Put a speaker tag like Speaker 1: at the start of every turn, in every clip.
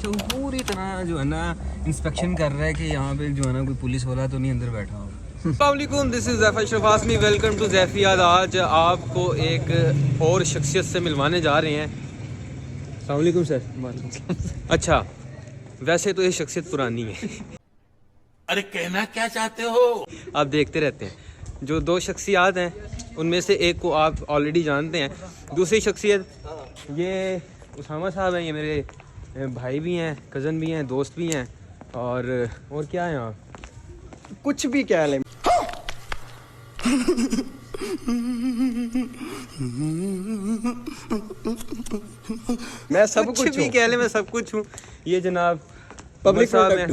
Speaker 1: अच्छा वो पूरी तरह जो है ना इंस्पेक्शन कर रहा है कि यहाँ पे जो है ना कोई पुलिस वाला तो नहीं अंदर बैठा होगा। अस्सलामुअलैकुम, दिस इज़ ज़ैफ़र शफासमी, वेलकम टू ज़ैफ़ियात। आज आपको एक और शख्सियत से मिलवाने जा रहे हैं। अस्सलामुअलैकुम सर। अच्छा, वैसे तो ये शख्सियत पुरानी है।
Speaker 2: अरे कहना क्या चाहते हो?
Speaker 1: आप देखते रहते हैं। जो दो शख्सियात हैं उनमें से एक को आप ऑलरेडी जानते हैं, दूसरी शख्सियत ये उसामा साहब हैं। ये मेरे भाई भी हैं, कज़न भी हैं, दोस्त भी हैं। और क्या है आप?
Speaker 3: कुछ भी क्या है। मैं सब
Speaker 1: कुछ भी कह ले, मैं सब कुछ हूँ। ये जनाब
Speaker 3: पब्लिक
Speaker 1: साहब हैं।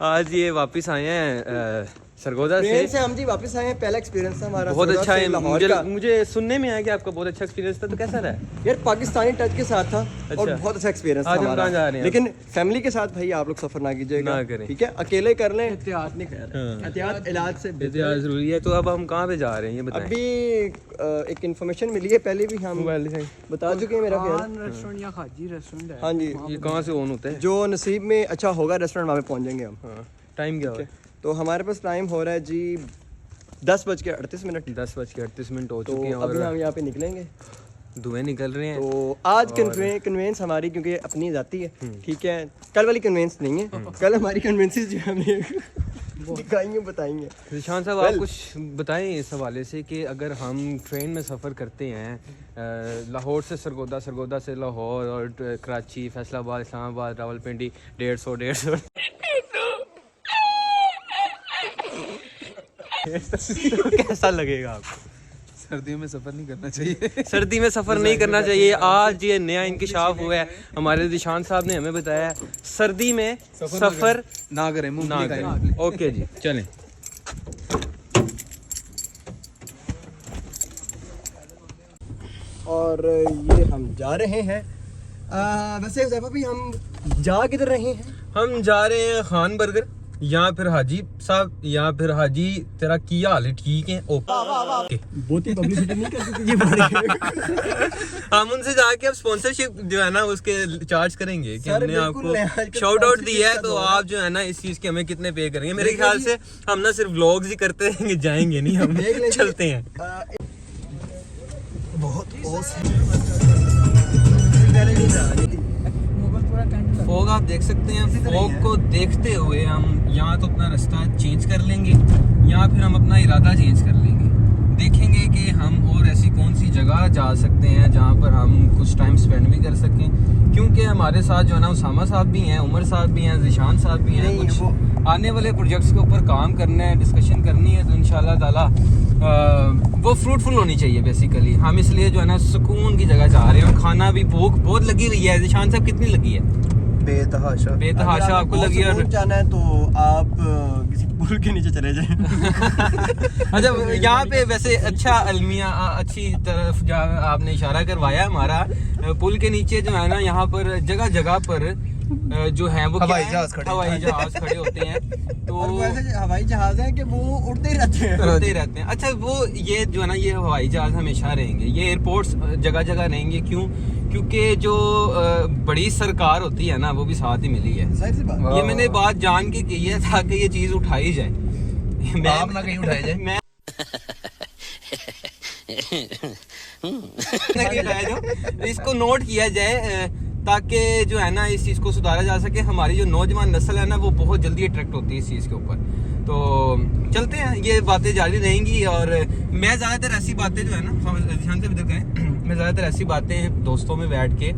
Speaker 1: आज ये वापस आए हैं सरगोदा से।
Speaker 3: हम जी वापस आए हैं। पहला एक्सपीरियंस था हमारा
Speaker 1: बहुत अच्छा है।
Speaker 3: मुझे
Speaker 1: मुझे सुनने में आया कि आपका बहुत अच्छा एक्सपीरियंस था, तो कैसा रहा?
Speaker 3: यार पाकिस्तानी टच के साथ था।
Speaker 1: अच्छा।
Speaker 3: और बहुत अच्छा एक्सपीरियंस था
Speaker 1: आज हम
Speaker 3: हमारा।
Speaker 1: कहाँ जा रहे हैं?
Speaker 3: लेकिन फैमिली के साथ भाई आप लोग सफर ना कीजिएगा,
Speaker 1: ना करें।
Speaker 3: ठीक है? अकेले कर लें, एहतियात नहीं कर। एहतियात इलाज से
Speaker 1: एहतियात जरूरी है। तो अब हम कहाँ पे जा रहे हैं ये बताएं।
Speaker 3: अभी एक इन्फॉर्मेशन मिली है, पहले भी हम बता चुके हैं। मेरा
Speaker 4: रेस्टोरेंट या खाजी रेस्टोरेंट है।
Speaker 3: हाँ जी,
Speaker 1: ये कहाँ से ऑन होता है?
Speaker 3: जो नसीब में अच्छा होगा रेस्टोरेंट वहाँ पे पहुँच जाएंगे हम।
Speaker 1: हाँ, टाइम क्या है?
Speaker 3: तो हमारे पास टाइम हो रहा है जी 10:38।
Speaker 1: 10:38 हो
Speaker 3: तो
Speaker 1: चुके हैं
Speaker 3: अभी
Speaker 1: और
Speaker 3: हम यहाँ पे निकलेंगे।
Speaker 1: धुएं निकल रहे हैं।
Speaker 3: तो आज कन्वेंस हमारी क्योंकि अपनी जाती है, ठीक है? कल वाली कन्वेंस नहीं है। कल हमारी कन्वेंसेस जो हमने दिखाएंगे, बताएंगे।
Speaker 1: निशान साहब आप कुछ बताएं इस हवाले से कि अगर हम ट्रेन में सफ़र करते हैं लाहौर से सरगोदा, सरगोदा से लाहौर और कराची, फैसलाबाद, इस्लामाबाद, रावलपिंडी, 150 तो कैसा लगेगा आपको?
Speaker 4: सर्दियों में सफर नहीं करना चाहिए।
Speaker 1: सर्दी में सफ़र नहीं करना चाहिए। आज ये नया इंकिशाफ हुआ है, हमारे निशान साहब ने हमें बताया सर्दी में सफ़र
Speaker 4: ना करें,
Speaker 1: ना करें। ओके जी, चलें।
Speaker 3: और ये हम जा रहे हैं। वैसे ज़ैफ़ा भी हम जा किधर रहे हैं?
Speaker 1: हम जा रहे हैं खान बर्गर, या फिर हाजी साहब, या फिर हाजी तेरा किया हाल है? ठीक है, ओके।
Speaker 3: बहुत ही पब्लिसिटी नहीं करती।
Speaker 1: हम उनसे जाके अब स्पॉन्सरशिप जो है ना उसके चार्ज करेंगे कि हमने आपको शाउट आउट दिया है, तो आप जो है ना इस चीज के हमें कितने पे करेंगे। मेरे ख्याल से हम ना सिर्फ व्लॉग्स ही करते रहेंगे, जाएंगे नहीं, हम चलते हैं। फोग आप देख सकते हैं। फोग को देखते हुए हम यहाँ तो अपना रास्ता चेंज कर लेंगे या फिर हम अपना इरादा चेंज कर लेंगे। देखेंगे कि हम और ऐसी कौन सी जगह जा सकते हैं जहाँ पर हम कुछ टाइम स्पेंड भी कर सकें, क्योंकि हमारे साथ जो है ना उसामा साहब भी हैं, उमर साहब भी हैं, ज़िशान साहब भी हैं। कुछ आने वाले प्रोजेक्ट्स के ऊपर काम करना है, डिस्कशन करनी है, तो इंशाल्लाह ताला वो फ्रूटफुल होनी चाहिए। बेसिकली हम इसलिए जो है ना सुकून की जगह जा रहे हैं। और खाना भी भूख बहुत लगी हुई है। ज़िशान साहब कितनी लगी है? बेतहाशा आपको लगी है। और
Speaker 3: जाना है तो आप किसी पुल के नीचे चले जाएं।
Speaker 1: अच्छा, यहाँ पे वैसे अच्छा अलमिया अच्छी तरफ जहाँ आपने इशारा करवाया हमारा, पुल के नीचे जो है ना यहाँ पर जगह जगह पर जो है वो हवाई जहाज खड़े होते हैं। तो
Speaker 3: और वैसे हवाई जहाज है कि वो उड़ते ही रहते हैं।
Speaker 1: अच्छा, वो ये जो है ना ये हवाई जहाज हमेशा रहेंगे, ये एयरपोर्ट्स जगह जगह रहेंगे। क्यों? क्योंकि जो बड़ी सरकार होती है ना वो भी साथ ही मिली है। ये मैंने बात जान के की है ताकि ये चीज उठाई जाए।
Speaker 4: आप ना कहीं उठाया जाए।
Speaker 1: मैं इसको नोट किया जाए ताकि जो है ना इस चीज़ को सुधारा जा सके। हमारी जो नौजवान नस्ल है ना वो बहुत जल्दी अट्रैक्ट होती है इस चीज़ के ऊपर। तो चलते हैं, ये बातें जारी रहेंगी। और मैं ज़्यादातर ऐसी बातें जो है ना ध्यान से इधर करें, मैं ज़्यादातर ऐसी बातें दोस्तों में बैठ के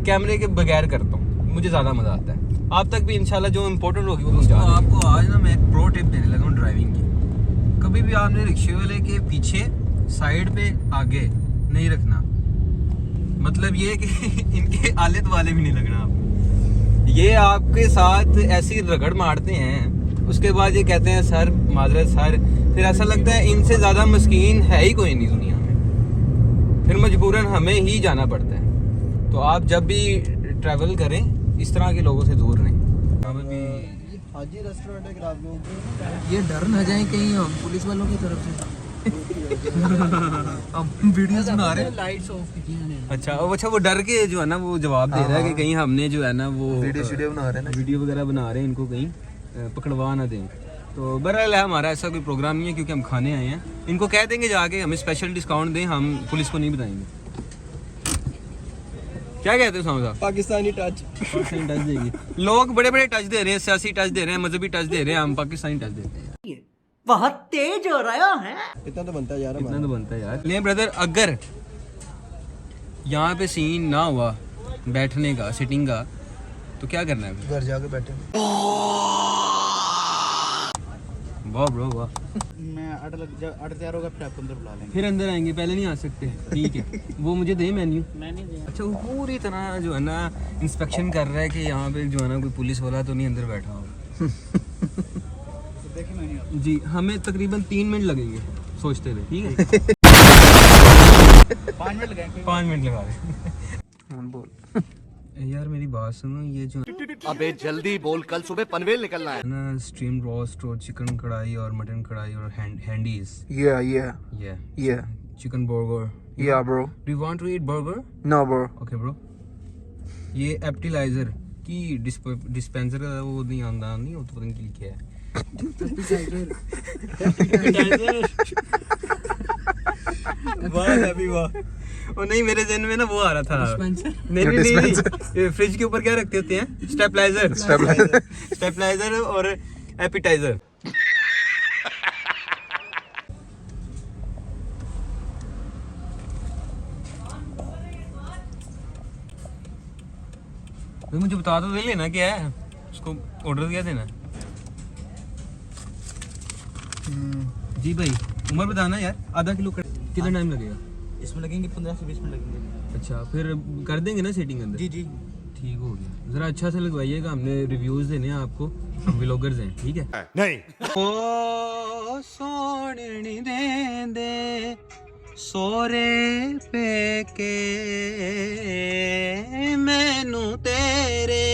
Speaker 1: कैमरे के बगैर करता हूँ, मुझे ज़्यादा मज़ा आता है। आप तक भी इंशाल्लाह जो इम्पोर्टेंट होगी वो पहुँचा। आपको आज ना मैं एक प्रो टिप देने लगा हूँ ड्राइविंग की। कभी भी आपने रिक्शे वाले के पीछे, साइड पे, आगे नहीं रखना। मतलब ये कि इनके आले वाले भी नहीं लगना आप। ये आपके साथ ऐसी रगड़ मारते हैं, उसके बाद ये कहते हैं सर माजरत सर, फिर ऐसा लगता है इनसे ज़्यादा मस्कीन है ही कोई नहीं दुनिया में। फिर मजबूरन हमें ही जाना पड़ता है। तो आप जब भी ट्रैवल करें इस तरह के लोगों से दूर रहें।
Speaker 3: हाजी रेस्टोरेंट है,
Speaker 4: ये डर न जाए कहीं हम पुलिस वालों की तरफ से। हम वीडियोस बना रहे हैं।
Speaker 5: लाइट्स ऑफ की ने
Speaker 1: अच्छा वो डर के जो है ना वो जवाब दे रहा है कि कहीं हमने जो है ना वो
Speaker 4: वीडियो बना रहे हैं ना।
Speaker 1: वीडियो वगैरह बना रहे हैं, इनको कहीं पकड़वा ना दें। तो बहरहाल हमारा ऐसा कोई प्रोग्राम नहीं है क्योंकि हम खाने आए हैं। इनको कह देंगे जाके हमें स्पेशल डिस्काउंट दें, हम पुलिस को नहीं बताएंगे। क्या कहते हो साहब?
Speaker 3: पाकिस्तानी टच।
Speaker 1: पाकिस्तानी टच देगी। लोग बड़े बड़े टच दे रहे हैं, सियासी टच दे रहे हैं, मजहबी टच दे रहे हैं, हम पाकिस्तानी टच देते हैं।
Speaker 5: बहुत तेज हो रहा है।
Speaker 3: इतना तो बनता है यार
Speaker 1: इतना तो बनता है यार। ले ब्रदर, अगर यहाँ पे सीन ना हुआ बैठने का, सिटिंग का, तो क्या करना है?
Speaker 4: घर जाके बैठे।
Speaker 1: वाह ब्रो वाह।
Speaker 5: मैं अड़ तैयार होगा फिर आपको अंदर बुला लेंगे।
Speaker 1: फिर अंदर आएंगे, पहले नहीं आ सकते। ठीक है, वो मुझे दे मेन्यू।
Speaker 5: मैं नहीं दिया।
Speaker 1: अच्छा, वो पूरी तरह जो है ना इंस्पेक्शन कर रहा है कि यहाँ पे जो है ना कोई पुलिस वाला तो नहीं अंदर बैठा होगा।
Speaker 5: देखिए मैंने
Speaker 1: जी, हमें तकरीबन 3 मिनट लगेंगे सोचते हुए। ठीक है
Speaker 5: 5 मिनट लगाएंगे।
Speaker 1: 5 मिनट लगा रहे।
Speaker 4: बोल।
Speaker 1: यार मेरी बात सुनो, ये जो
Speaker 2: अबे जल्दी बोल, कल सुबह पनवेल निकलना है।
Speaker 1: ना स्ट्रीम रोस्ट और चिकन कढ़ाई और मटन कढ़ाई और हैंडीज,
Speaker 4: Yeah.
Speaker 1: Chicken burger.
Speaker 4: Yeah, bro.
Speaker 1: Do you want to eat burger?
Speaker 4: No, bro.
Speaker 1: Okay bro. ये एप्टिलाइजर की डिस्पेंसर है, वो नहीं आंदा नहीं, वो तो पता नहीं क्या है। वाह अभी वाह। ओ नहीं, मेरे जहन में ना वो आ रहा था। नहीं, फ्रिज के ऊपर क्या रखते होते हैं? स्टेबलाइजर और एपिटाइजर। तो मुझे बता दो, ले लेना क्या है, उसको ऑर्डर क्या देना है? जी भाई, उम्र बताना यार। आधा किलो कितना टाइम लगेगा?
Speaker 5: इसमें लगेंगे 15 से 20 मिनट लगेंगे।
Speaker 1: अच्छा, फिर कर देंगे ना सेटिंग अंदर?
Speaker 5: जी
Speaker 1: ठीक हो गया। जरा अच्छा से लगवाइएगा, हमने रिव्यूज देने हैं आपको, हम व्लॉगर्स हैं। ठीक है
Speaker 2: नहीं।
Speaker 1: ओ सोने दे सोरे पे के मैनू तेरे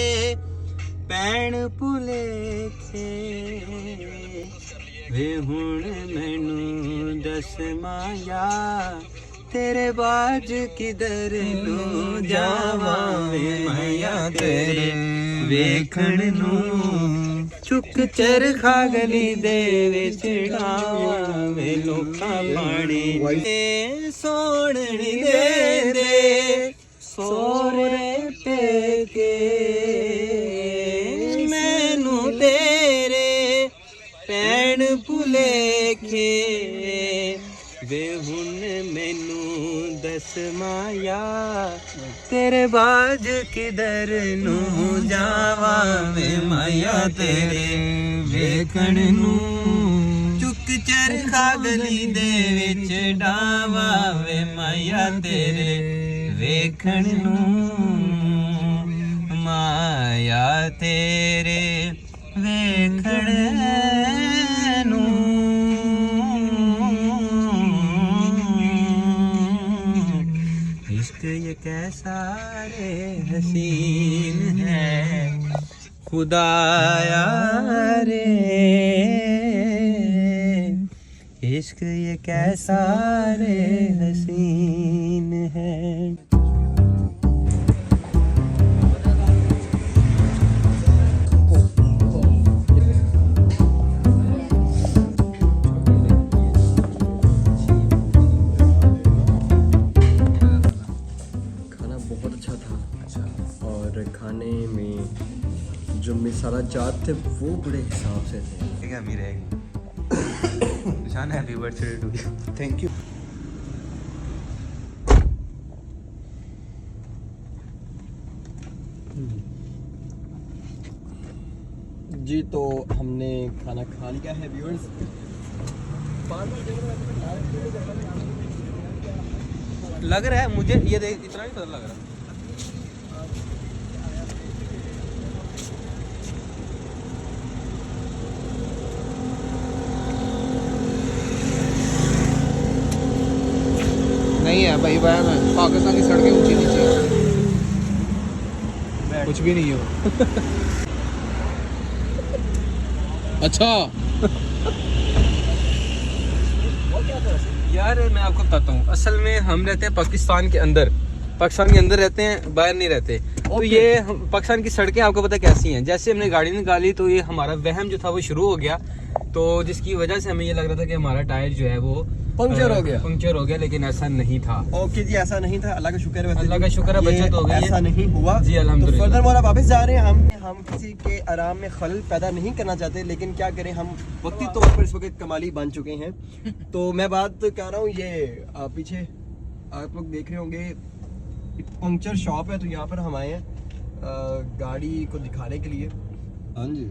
Speaker 1: पैण भुले थे वे हुण मैनू दस माया तेरे बाज किधर नू जावा वे माया तेरे वेखण नू चुक चरखा गली दे विच डावा वे लोकां पानी सोहणी दे सोरे पेके मैनू तेरे पैण भुलेखे वे हुण मैनू दस माया तेरे बाज किधर नू जावा वे माया तेरे वेखण नू चुक चरखा गली दे विच डावा वे माया तेरे वेखण नू माया तेरे वेखण नू इश्क ये कैसा रे हसीन है खुदाया रे इश्क ये कैसा रे हसीन है।
Speaker 3: खाना बहुत अच्छा था। और खाने में जो मसाला जात थे वो बड़े हिसाब से थे।
Speaker 1: ठीक है, अभी रहेगी। Nishan, happy birthday to you.
Speaker 4: Thank you.
Speaker 3: जी तो हमने खाना खा लिया है व्यूअर्स।
Speaker 1: लग रहा है मुझे, ये देख इतना नहीं पता लग रहा।
Speaker 4: नहीं है भाई, वह पाकिस्तान की सड़कें ऊंची नीची हैं। कुछ भी नहीं है वो। अच्छा
Speaker 1: यार मैं आपको बताता हूँ, असल में हम रहते हैं पाकिस्तान के अंदर रहते हैं, बाहर नहीं रहते। तो ये पाकिस्तान की सड़कें आपको पता कैसी हैं, जैसे हमने गाड़ी निकाली तो ये हमारा वहम जो था वो शुरू हो गया, तो जिसकी वजह से हमें ये लग रहा था कि हमारा टायर जो है वो पंक्चर हो गया, लेकिन ऐसा नहीं था।
Speaker 3: ओके जी, ऐसा नहीं था, अल्लाह का शुक्र है।
Speaker 1: अल्लाह का शुक्र है, बचत हो गई है।
Speaker 3: ऐसा नहीं हुआ
Speaker 1: जी अल्हम्दुलिल्लाह।
Speaker 3: तो फर्दर आप वापस जा रहे हैं, हम किसी के आराम में खलल पैदा नहीं करना चाहते, लेकिन क्या करें, हम वक्ती तौर पर इस वक्त कमाली बन चुके हैं। तो मैं बात कर रहा हूँ, ये पीछे आप लोग देख रहे होंगे पंक्चर शॉप है, तो यहाँ पर हम आए हैं गाड़ी को दिखाने के लिए। हाँ जी,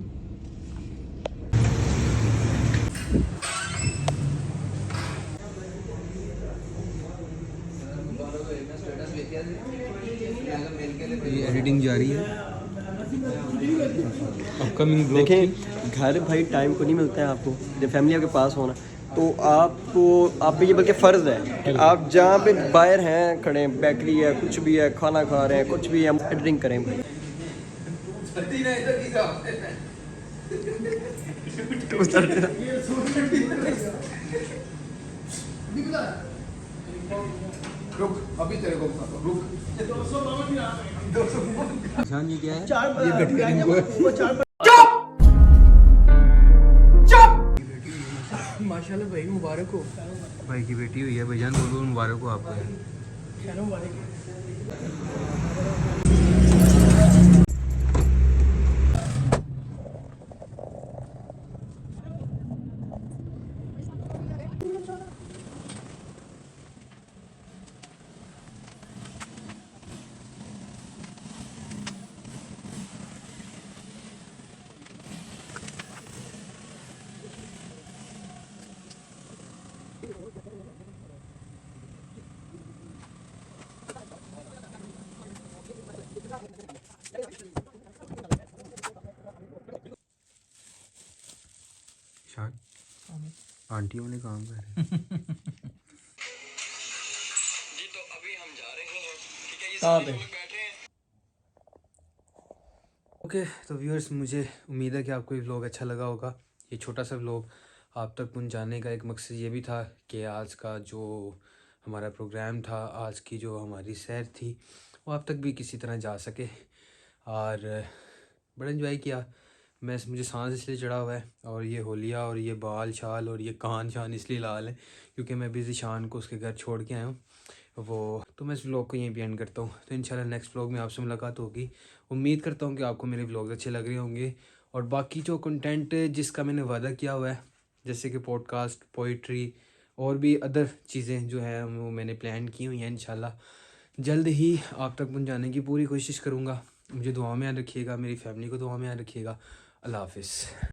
Speaker 1: ये एडिटिंग जारी है अपकमिंग ब्लॉग।
Speaker 3: देखें घर भाई टाइम को नहीं मिलता है आपको, जब फैमिली आपके पास होना, तो आपको आप पे ये बल्कि फ़र्ज़ है कि आप जहाँ पे बाहर हैं खड़े, बेकरी है, कुछ भी है, खाना खा रहे हैं, कुछ भी है, एडिटिंग करें भाई।
Speaker 4: अभी तेरे को बताता हूं, रुक।
Speaker 1: ये क्या है?
Speaker 4: ये बेटी इनको माशाल्लाह भाई, मुबारक हो।
Speaker 1: भाई की बेटी हुई है, भाईजान बोलो मुबारक हो आपको। शान आंटियों ने काम कर रहे हैं। जी तो अभी हम जा रहे हैं, ठीक है, ये सारे लोग बैठे हैं। ओके तो व्यूअर्स, मुझे उम्मीद है कि आपको ये व्लॉग अच्छा लगा होगा। ये छोटा सा व्लॉग आप तक पहुंचाने का एक मकसद ये भी था कि आज का जो हमारा प्रोग्राम था, आज की जो हमारी सैर थी, वो आप तक भी किसी तरह जा सके। और बड़ा एंजॉय किया। मुझे सांस इसलिए चढ़ा हुआ है, और ये होलिया और ये बाल शाल और ये कान शान इसलिए लाल है क्योंकि मैं बिजी शान को उसके घर छोड़ के आया हूँ वो। तो मैं इस व्लॉग को यहीं पे एंड करता हूँ। तो इंशाल्लाह नेक्स्ट व्लॉग में आपसे मुलाकात होगी। उम्मीद करता हूँ कि आपको मेरे व्लॉग अच्छे लग रहे होंगे, और बाकी जो कंटेंट जिसका मैंने वादा किया हुआ है, जैसे कि पॉडकास्ट, पोइट्री और भी अदर चीज़ें जो है वो मैंने प्लान की हुई हैं, इंशाल्लाह जल्द ही आप तक पहुँचाने की पूरी कोशिश करूँगा। मुझे दुआ में याद रखिएगा, मेरी फैमिली को दुआ में याद रखिएगा। अल्लाह हाफिज़।